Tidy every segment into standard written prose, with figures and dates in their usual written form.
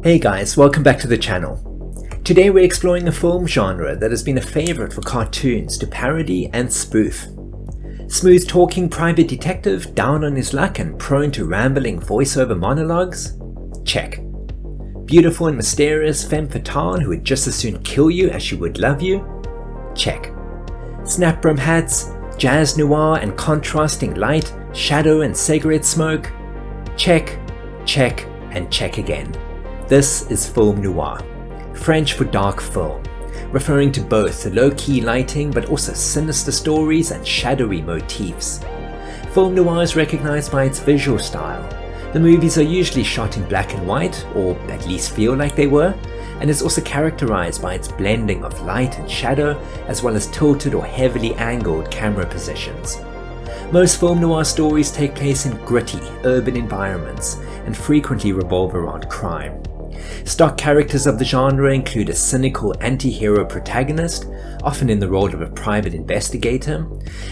Hey guys, welcome back to the channel. Today we're exploring a film genre that has been a favorite for cartoons to parody and spoof. Smooth talking private detective, down on his luck and prone to rambling voiceover monologues? Check. Beautiful and mysterious femme fatale who would just as soon kill you as she would love you? Check. Snap-brim hats, jazz noir and contrasting light, shadow and cigarette smoke? Check, check and check again. This is Film Noir, French for dark film, referring to both the low-key lighting but also sinister stories and shadowy motifs. Film Noir is recognized by its visual style. The movies are usually shot in black and white, or at least feel like they were, and is also characterized by its blending of light and shadow, as well as tilted or heavily angled camera positions. Most film noir stories take place in gritty, urban environments, and frequently revolve around crime. Stock characters of the genre include a cynical anti-hero protagonist, often in the role of a private investigator,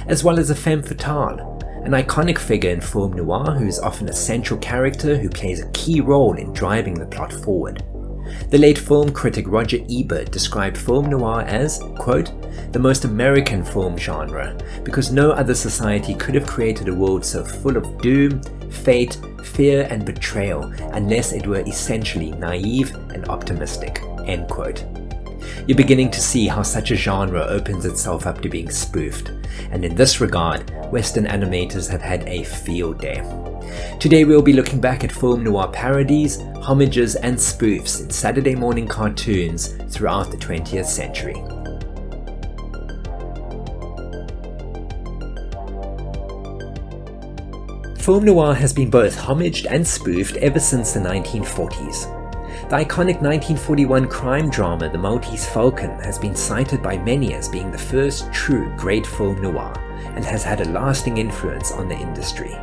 as well as a femme fatale, an iconic figure in film noir who is often a central character who plays a key role in driving the plot forward. The late film critic Roger Ebert described film noir as, quote, the most American film genre, because no other society could have created a world so full of doom, fate, fear and betrayal unless it were essentially naive and optimistic, end quote. You're beginning to see how such a genre opens itself up to being spoofed, and in this regard, Western animators have had a field day. Today we'll be looking back at film noir parodies, homages and spoofs in Saturday morning cartoons throughout the 20th century. Film noir has been both homaged and spoofed ever since the 1940s. The iconic 1941 crime drama The Maltese Falcon has been cited by many as being the first true great film noir and has had a lasting influence on the industry.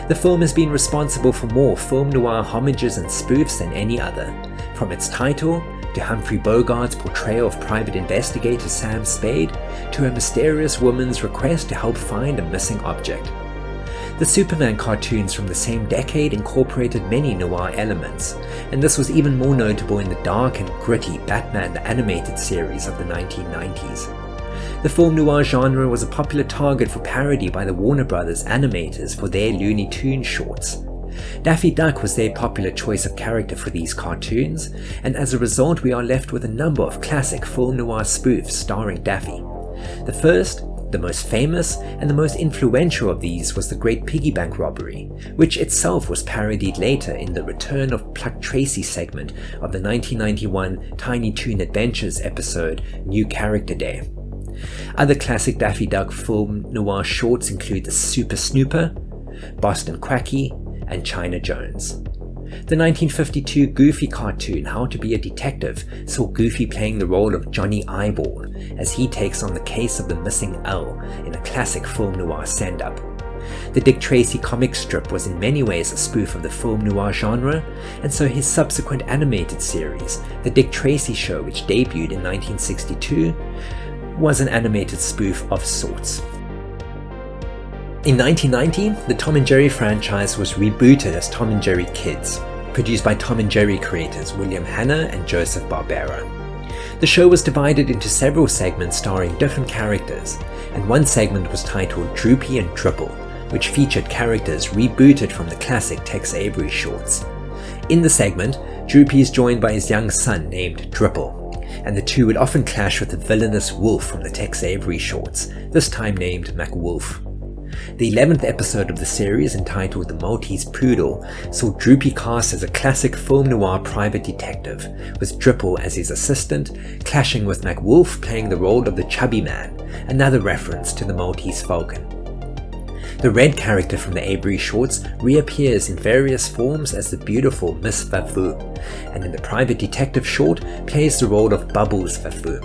The film has been responsible for more film noir homages and spoofs than any other, from its title to Humphrey Bogart's portrayal of private investigator Sam Spade to a mysterious woman's request to help find a missing object. The Superman cartoons from the same decade incorporated many noir elements, and this was even more notable in the dark and gritty Batman the Animated Series of the 1990s. The film noir genre was a popular target for parody by the Warner Brothers animators for their Looney Tunes shorts. Daffy Duck was their popular choice of character for these cartoons, and as a result we are left with a number of classic film noir spoofs starring Daffy. The first, the most famous, and the most influential of these was the Great Piggy Bank Robbery, which itself was parodied later in the Return of Pluck Tracy segment of the 1991 Tiny Toon Adventures episode New Character Day. Other classic Daffy Duck film noir shorts include The Super Snooper, Boston Quacky, and China Jones. The 1952 Goofy cartoon How to Be a Detective saw Goofy playing the role of Johnny Eyeball as he takes on the case of the missing L in a classic film noir send-up. The Dick Tracy comic strip was in many ways a spoof of the film noir genre, and so his subsequent animated series, The Dick Tracy Show, which debuted in 1962, was an animated spoof of sorts. In 1990, the Tom and Jerry franchise was rebooted as Tom and Jerry Kids, produced by Tom and Jerry creators William Hanna and Joseph Barbera. The show was divided into several segments starring different characters, and one segment was titled Droopy and Dribble, which featured characters rebooted from the classic Tex Avery shorts. In the segment, Droopy is joined by his young son named Dribble, and the two would often clash with the villainous Wolf from the Tex Avery shorts, this time named MacWolf. The 11th episode of the series, entitled The Maltese Poodle, saw Droopy cast as a classic film noir private detective, with Dribble as his assistant, clashing with MacWolf playing the role of the Chubby Man, another reference to the Maltese Falcon. The red character from the Avery shorts reappears in various forms as the beautiful Miss Vavoo, and in the private detective short plays the role of Bubbles Vavoo,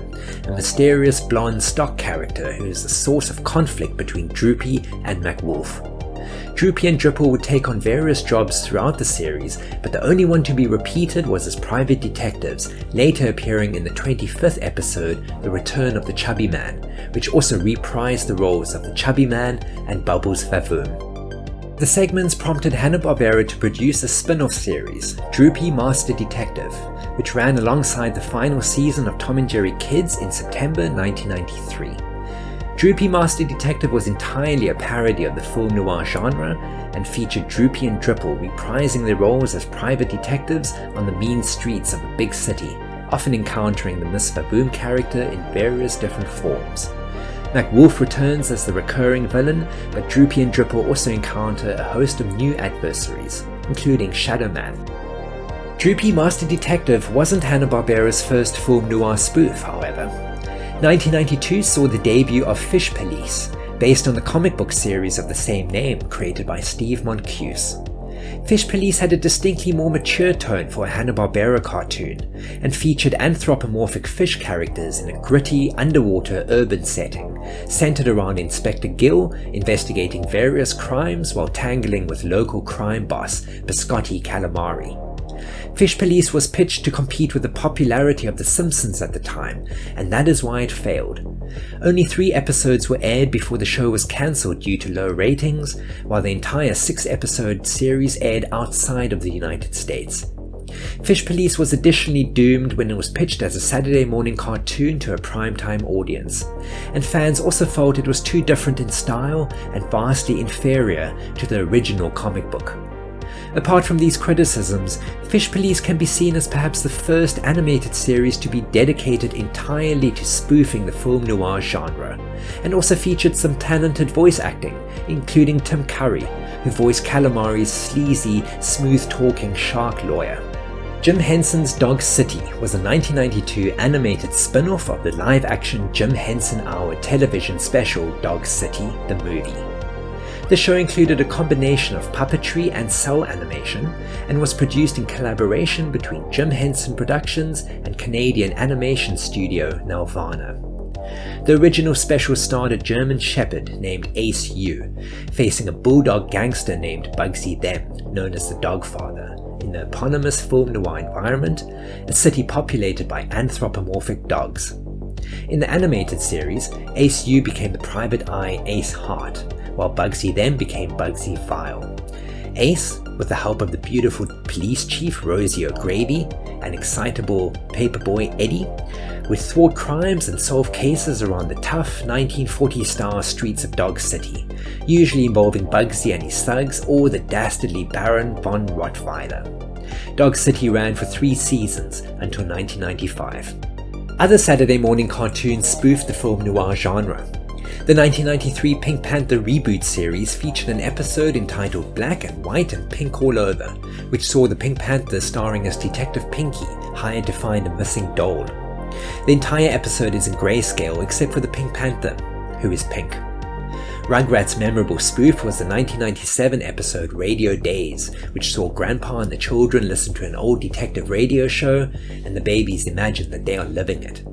a mysterious blonde stock character who is the source of conflict between Droopy and MacWolf. Droopy and Dribble would take on various jobs throughout the series, but the only one to be repeated was as private detectives, later appearing in the 25th episode, The Return of the Chubby Man, which also reprised the roles of the Chubby Man and Bubbles Vavoom. The segments prompted Hanna-Barbera to produce a spin-off series, Droopy Master Detective, which ran alongside the final season of Tom and Jerry Kids in September 1993. Droopy Master Detective was entirely a parody of the film noir genre and featured Droopy and Dripple reprising their roles as private detectives on the mean streets of a big city, often encountering the Miss Baboom character in various different forms. McWolf returns as the recurring villain, but Droopy and Dripple also encounter a host of new adversaries, including Shadow Man. Droopy Master Detective wasn't Hanna-Barbera's first film noir spoof, however. 1992 saw the debut of Fish Police, based on the comic book series of the same name created by Steve Moncuse. Fish Police had a distinctly more mature tone for a Hanna-Barbera cartoon, and featured anthropomorphic fish characters in a gritty, underwater urban setting, centered around Inspector Gill investigating various crimes while tangling with local crime boss Biscotti Calamari. Fish Police was pitched to compete with the popularity of The Simpsons at the time, and that is why it failed. Only 3 episodes were aired before the show was cancelled due to low ratings, while the entire 6-episode series aired outside of the United States. Fish Police was additionally doomed when it was pitched as a Saturday morning cartoon to a primetime audience, and fans also felt it was too different in style and vastly inferior to the original comic book. Apart from these criticisms, Fish Police can be seen as perhaps the first animated series to be dedicated entirely to spoofing the film noir genre, and also featured some talented voice acting, including Tim Curry, who voiced Calamari's sleazy, smooth-talking shark lawyer. Jim Henson's Dog City was a 1992 animated spin-off of the live-action Jim Henson Hour television special Dog City, the movie. The show included a combination of puppetry and cell animation, and was produced in collaboration between Jim Henson Productions and Canadian animation studio Nelvana. The original special starred a German shepherd named Ace U, facing a bulldog gangster named Bugsy Them, known as the Dogfather, in the eponymous film noir environment, a city populated by anthropomorphic dogs. In the animated series, Ace U became the private eye Ace Hart, while Bugsy then became Bugsy Vile. Ace, with the help of the beautiful police chief Rosie O'Gravy and excitable paperboy Eddie, would thwart crimes and solve cases around the tough 1940s-style streets of Dog City, usually involving Bugsy and his thugs or the dastardly Baron von Rottweiler. Dog City ran for 3 seasons until 1995. Other Saturday morning cartoons spoofed the film noir genre. The 1993 Pink Panther reboot series featured an episode entitled Black and White and Pink All Over, which saw the Pink Panther starring as Detective Pinky, hired to find a missing doll. The entire episode is in grayscale except for the Pink Panther, who is pink. Rugrats' memorable spoof was the 1997 episode Radio Days, which saw Grandpa and the children listen to an old detective radio show, and the babies imagine that they are living it.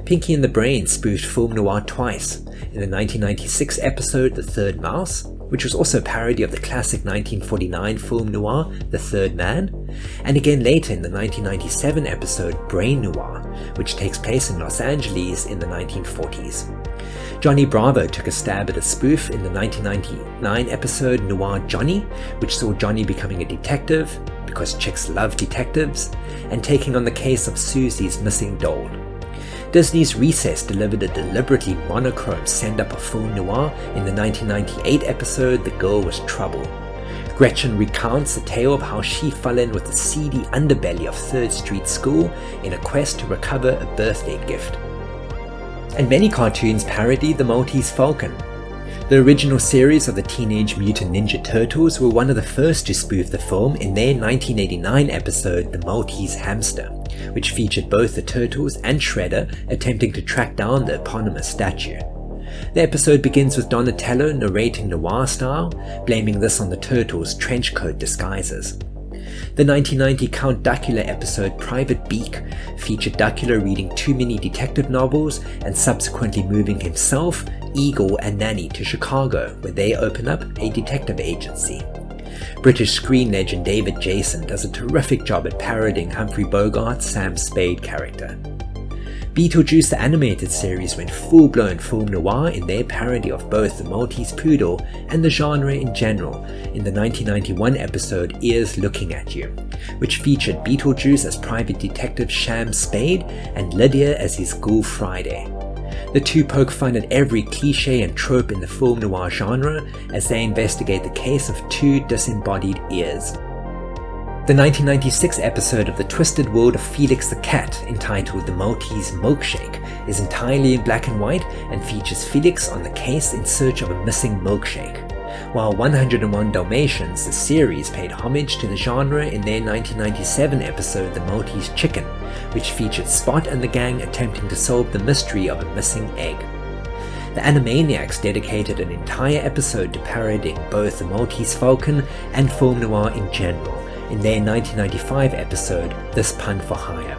Pinky and the Brain spoofed film noir twice, in the 1996 episode The Third Mouse, which was also a parody of the classic 1949 film noir The Third Man, and again later in the 1997 episode Brain Noir, which takes place in Los Angeles in the 1940s. Johnny Bravo took a stab at a spoof in the 1999 episode Noir Johnny, which saw Johnny becoming a detective, because chicks love detectives, and taking on the case of Susie's missing doll. Disney's Recess delivered a deliberately monochrome send-up of film noir in the 1998 episode The Girl Was Trouble. Gretchen recounts the tale of how she fell in with the seedy underbelly of 3rd Street School in a quest to recover a birthday gift. And many cartoons parody the Maltese Falcon. The original series of the Teenage Mutant Ninja Turtles were one of the first to spoof the film in their 1989 episode The Maltese Hamster, which featured both the Turtles and Shredder attempting to track down the eponymous statue. The episode begins with Donatello narrating noir style, blaming this on the Turtles' trenchcoat disguises. The 1990 Count Dakkula episode Private Beak featured Dakkula reading too many detective novels and subsequently moving himself, Eagle and Nanny to Chicago, where they open up a detective agency. British screen legend David Jason does a terrific job at parodying Humphrey Bogart's Sam Spade character. Beetlejuice the animated series went full-blown film noir in their parody of both the Maltese poodle and the genre in general in the 1991 episode Ears Looking at You, which featured Beetlejuice as private detective Sham Spade and Lydia as his ghoul Friday. The two poke fun at every cliche and trope in the film noir genre as they investigate the case of two disembodied ears. The 1996 episode of The Twisted World of Felix the Cat, entitled The Maltese Milkshake, is entirely in black and white and features Felix on the case in search of a missing milkshake, while 101 Dalmatians, the series, paid homage to the genre in their 1997 episode The Maltese Chicken, which featured Spot and the gang attempting to solve the mystery of a missing egg. The Animaniacs dedicated an entire episode to parodying both the Maltese Falcon and film noir in general, in their 1995 episode, This Pun for Hire.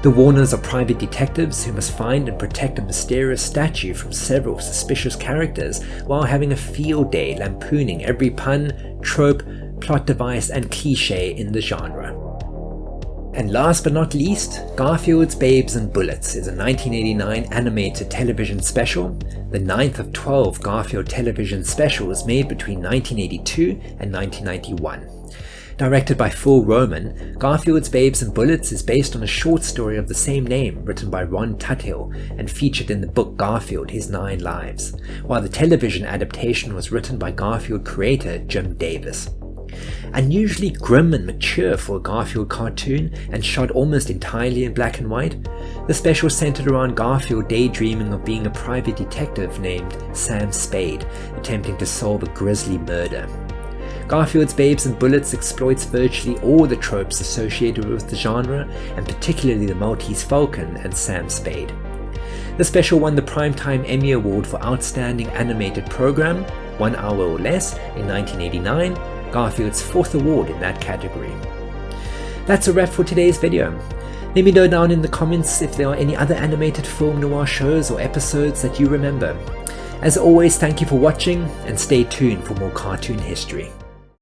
The Warners are private detectives who must find and protect a mysterious statue from several suspicious characters while having a field day lampooning every pun, trope, plot device and cliché in the genre. And last but not least, Garfield's Babes and Bullets is a 1989 animated television special, the 9th of 12 Garfield television specials made between 1982 and 1991. Directed by Phil Roman, Garfield's Babes and Bullets is based on a short story of the same name written by Ron Tuthill and featured in the book Garfield, His 9 Lives, while the television adaptation was written by Garfield creator Jim Davis. Unusually grim and mature for a Garfield cartoon and shot almost entirely in black and white, the special centered around Garfield daydreaming of being a private detective named Sam Spade, attempting to solve a grisly murder. Garfield's Babes and Bullets exploits virtually all the tropes associated with the genre, and particularly the Maltese Falcon and Sam Spade. The special won the Primetime Emmy Award for Outstanding Animated Program, 1 hour or less, in 1989, Garfield's 4th award in that category. That's a wrap for today's video. Let me know down in the comments if there are any other animated film noir shows or episodes that you remember. As always, thank you for watching, and stay tuned for more cartoon history.